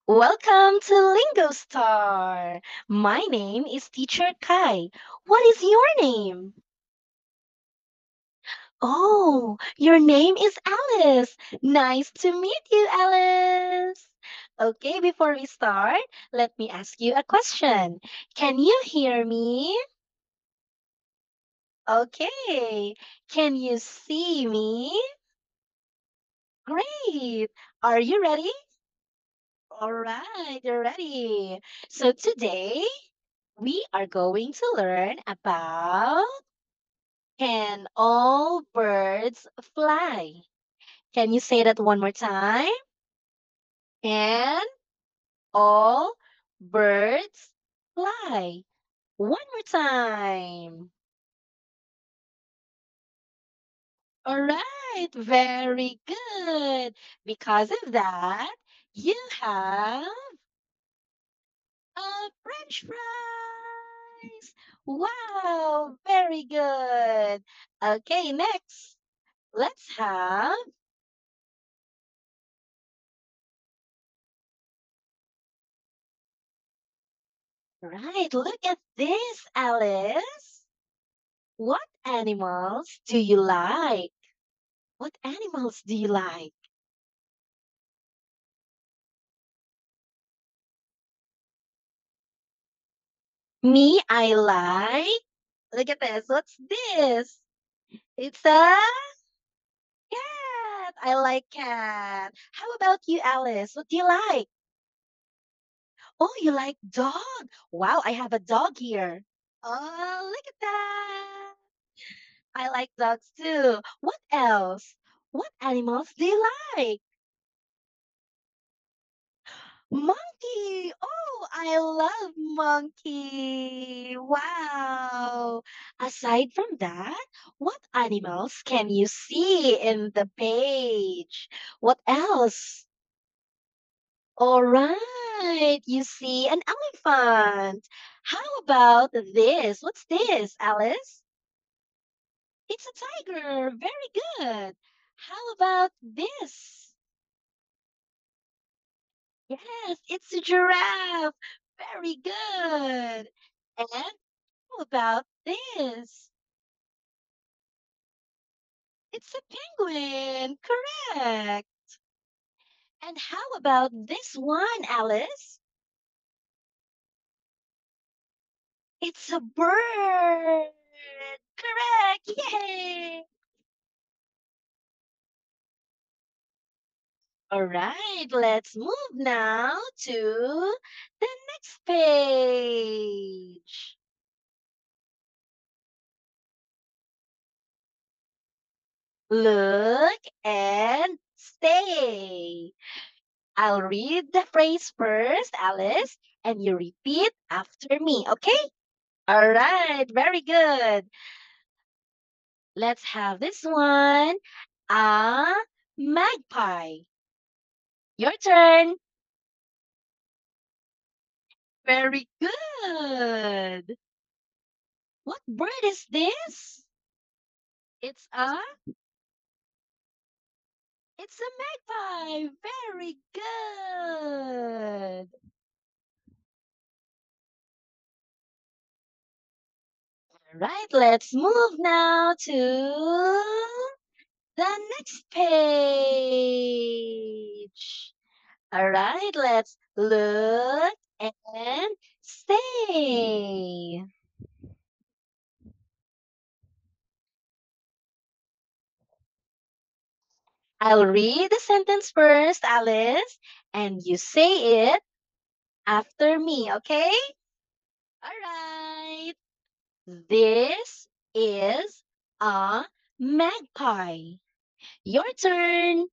Welcome to Lingo Star. My name is Teacher Kai. What is your name? Oh, your name is Alice. Nice to meet you, Alice. Okay, before we start, let me ask you a question. Can you hear me? Okay. Can you see me? Great. Are you ready? All right, you're ready. So today we are going to learn about can all birds fly? Can you say that one more time? Can all birds fly? One more time. All right, very good. Because of that, you have French fries. Wow, very good. Okay, next, let's have. Right, look at this, Alice. What animals do you like? What animals do you like? Me, I like. Look at this. What's this? It's a cat. I like cat. How about you, Alice? What do you like? Oh, you like dog. Wow, I have a dog here. Oh, look at that. I like dogs too. What else? What animals do you like? Monkey. Oh, I love monkey. Wow. Aside from that, what animals can you see in the page? What else? All right. You see an elephant. How about this? What's this, Alice? It's a tiger. Very good. How about this? Yes, it's a giraffe. Very good. And how about this? It's a penguin. Correct. And how about this one, Alice? It's a bird. Correct. Yay. All right, let's move now to the next page. Look and stay. I'll read the phrase first, Alice, and you repeat after me, okay? All right, very good. Let's have this one. A magpie. Your turn. Very good. What bird is this? It's a it's a magpie. Very good. All right, let's move now to the next page. All right, let's look and say. I'll read the sentence first, Alice, and you say it after me, okay? All right. This is a magpie. Your turn.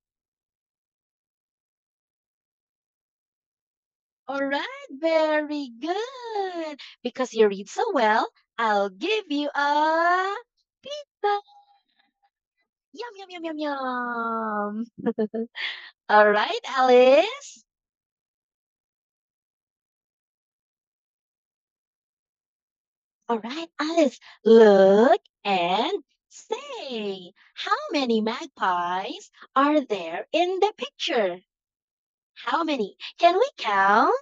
All right, very good. Because you read so well, I'll give you a pizza. Yum, yum, yum, yum, yum. All right, Alice. All right, Alice, look and say, how many magpies are there in the picture? How many? Can we count?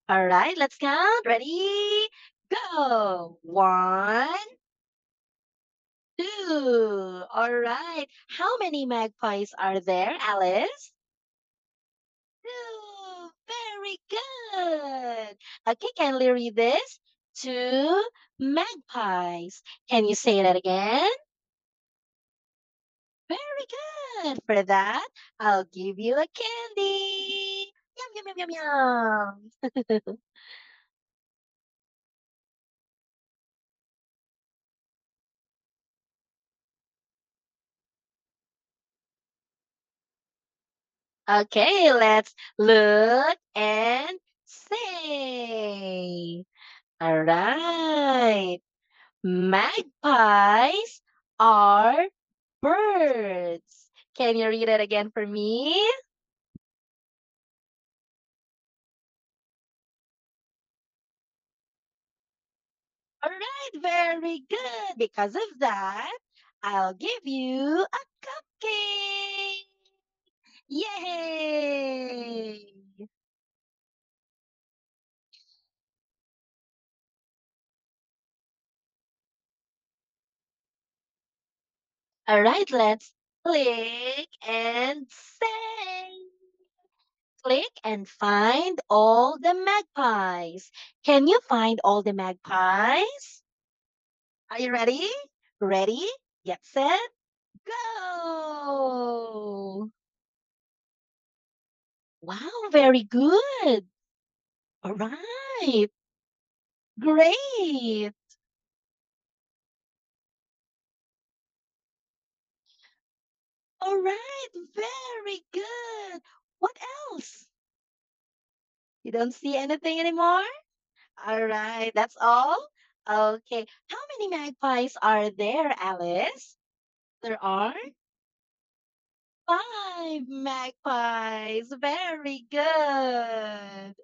All right, let's count. Ready? Go. One, two. All right. How many magpies are there, Alice? Two. Very good. Okay, can we read this? Two magpies. Can you say that again? Very good. For that, I'll give you a candy. Yum, yum, yum, yum, yum. Okay, let's look and say. All right. Magpies are birds. Can you read it again for me? All right, very good. Because of that, I'll give you a cupcake. Yay! All right, let's click and sing. Click and find all the magpies. Can you find all the magpies? Are you ready? Ready? Get set, go! Wow, very good. All right, great. All right, very good. What else? You don't see anything anymore? All right, that's all? Okay. How many magpies are there, Alice? There are five magpies. Very good.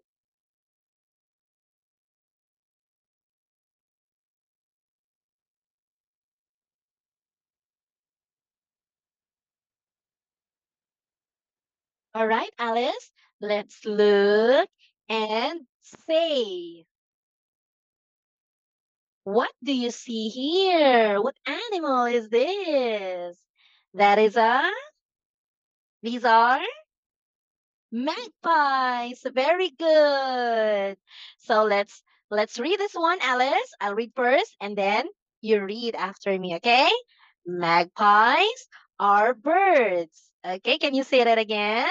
All right, Alice, let's look and say, what do you see here? What animal is this? That is these are magpies. Very good. So let's read this one, Alice. I'll read first and then you read after me, okay? Magpies are birds. Okay, can you say that again?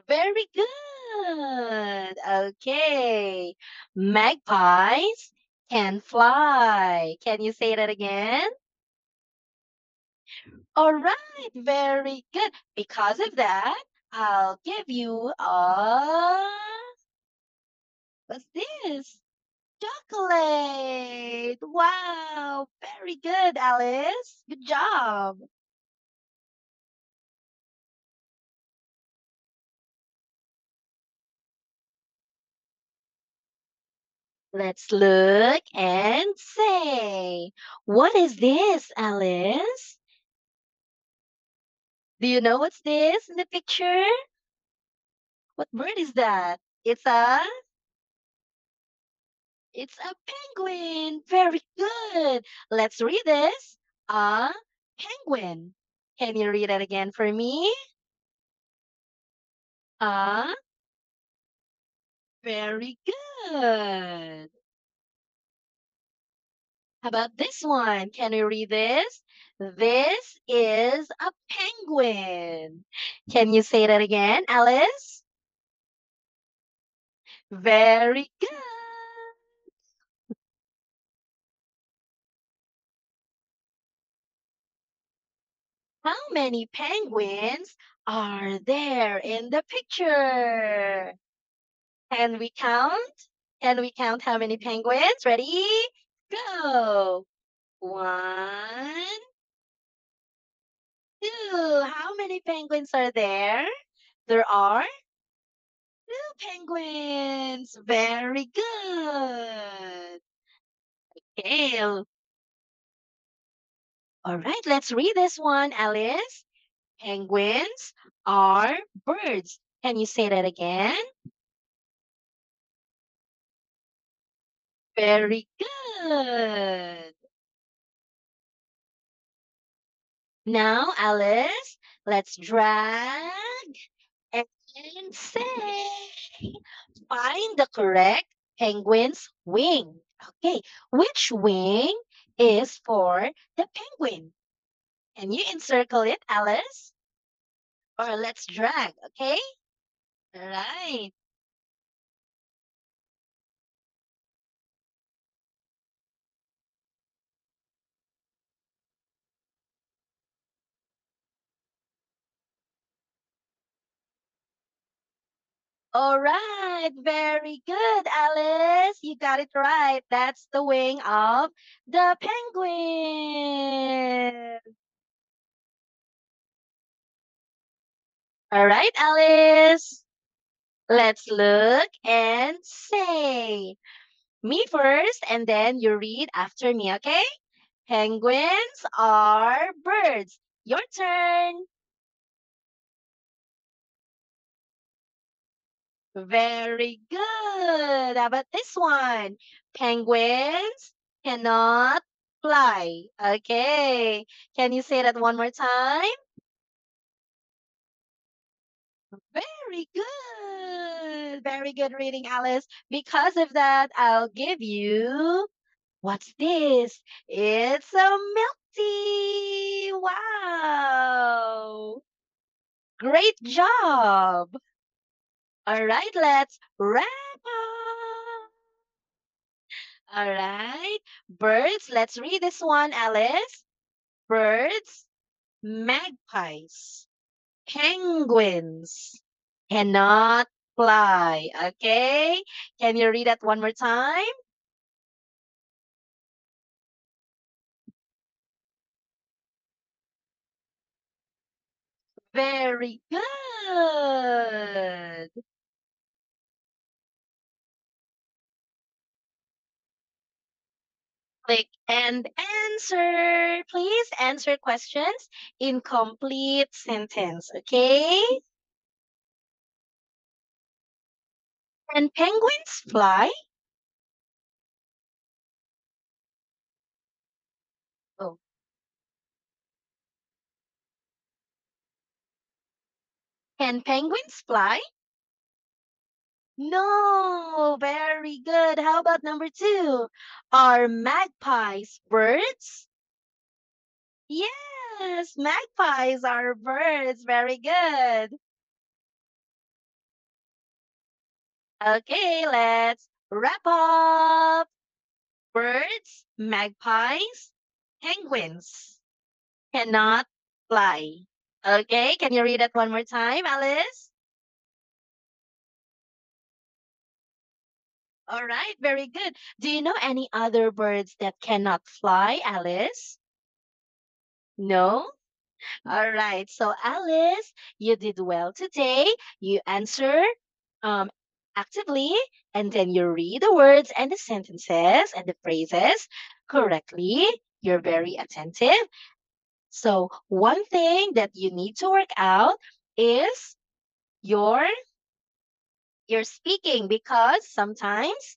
Very good. Okay. Magpies can fly. Can you say that again? All right, very good. Because of that, I'll give you a what's this? Chocolate. Wow, very good, Alice. Good job. Let's look and say, what is this, Alice? Do you know what's this in the picture? What bird is that? It's a penguin. Very good. Let's read this. A penguin. Can you read it again for me? A very good. How about this one? Can you read this? This is a penguin. Can you say that again, Alice? Very good. How many penguins are there in the picture? Can we count? Can we count how many penguins? Ready? Go. One, two. How many penguins are there? There are two penguins. Very good. Okay. All right, let's read this one, Alice. Penguins are birds. Can you say that again? Very good. Now, Alice, let's drag and say, find the correct penguin's wing. Okay, which wing is for the penguin? Can you encircle it, Alice? Or let's drag, okay? All right. All right. Very good, Alice. You got it right. That's the wing of the penguin. All right, Alice. Let's look and say me first, and then you read after me, okay? Penguins are birds. Your turn. Very good. How about this one? Penguins cannot fly. Okay. Can you say that one more time? Very good. Very good reading, Alice. Because of that, I'll give you, what's this? It's a milk tea. Wow. Great job. All right, let's wrap up. All right. Birds, let's read this one, Alice. Birds, magpies, penguins cannot fly. Okay. Can you read that one more time? Very good. Click and answer. Please answer questions in complete sentence. Okay. Can penguins fly? Oh, can penguins fly? No, very good. How about number two? Are magpies birds? Yes, magpies are birds. Very good. Okay, let's wrap up. Birds, magpies, penguins cannot fly. Okay, can you read it one more time, Alice? All right, very good. Do you know any other birds that cannot fly, Alice? No? All right. So, Alice, you did well today. You answer um, actively, and then you read the words and the sentences and the phrases correctly. You're very attentive. So, one thing that you need to work out is your your speaking, because sometimes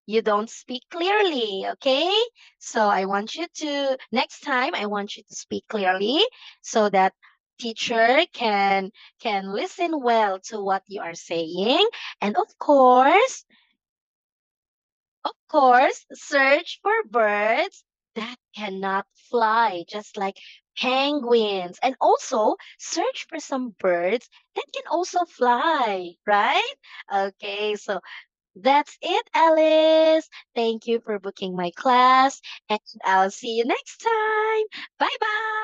you don't speak clearly, okay? So I want you to, next time I want you to speak clearly so that teacher can listen well to what you are saying. And of course, search for birds that cannot fly, just like penguins. And also search for some birds that can also fly, right? Okay, so that's it, Alice. Thank you for booking my class, and I'll see you next time. Bye bye.